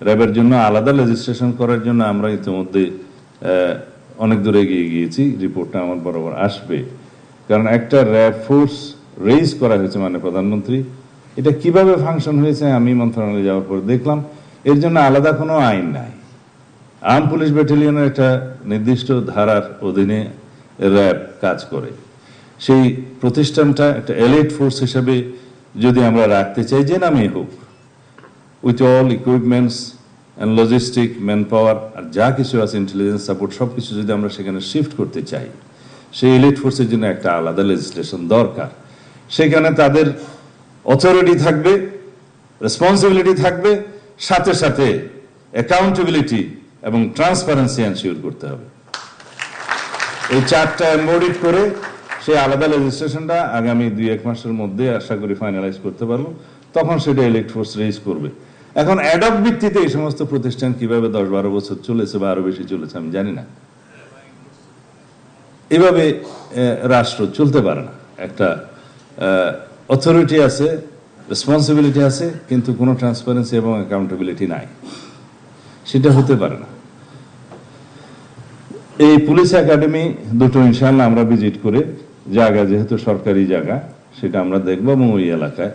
র্যাবের জন্য আলাদা লেজিসলেশন করার জন্য আমরা ইতিমধ্যে অনেক দূরে এগিয়ে গিয়েছি। রিপোর্টটা আমার বরাবর আসবে, কারণ একটা র্যাব ফোর্স রেইজ করা হয়েছে মানে প্রধানমন্ত্রী, এটা কিভাবে ফাংশন হয়েছে আমি মন্ত্রণালয়ে যাওয়ার পর দেখলাম এর জন্য আলাদা কোনো আইন নাই। আর্ম পুলিশ ব্যাটালিয়নের একটা নির্দিষ্ট ধারার অধীনে র্যাব কাজ করে। সেই প্রতিষ্ঠানটা একটা এলিট ফোর্স হিসেবে যদি আমরা রাখতে চাই, যে নামেই হোক, with all equipments and logistic manpower আর যা কিছু আছে, ইন্টেলিজেন্স সাপোর্ট, সব কিছু যদি আমরা সেখানে শিফট করতে চাই, সেই এলিট ফোর্সের জন্য একটা আলাদা লেজিসলেশন দরকার। সেখানে তাদের অথরিটি থাকবে, রেসপন্সিবিলিটি থাকবে, সাথে সাথে অ্যাকাউন্টেবিলিটি এবং ট্রান্সপারেন্সি এনশিওর করতে হবে। এই চারটা এমবডিড করে সেই আলাদা লেজিসলেশনটা আগামী 2-1 মাসের মধ্যে আশা করি ফাইনালাইজ করতে পারবো। তখন সেটা এলিট ফোর্স রেইজ করবে। এখন অ্যাডক ভিত্তিতে এই সমস্ত প্রতিষ্ঠান কিভাবে 10-12 বছর চলেছে বা আরো বেশি চলেছে আমি জানি না। এভাবে রাষ্ট্র চলতে পারে না। একটা অথরিটি আছে, রেসপন্সিবিলিটি আছে, কিন্তু কোনো ট্রান্সপারেন্সি এবং অ্যাকাউন্টেবিলিটি নাই, সেটা হতে পারে না। এই পুলিশ একাডেমি দুটো ইনশাআল্লাহ আমরা ভিজিট করে, জায়গা যেহেতু সরকারি জায়গা, সেটা আমরা দেখবো এবং ওই এলাকায়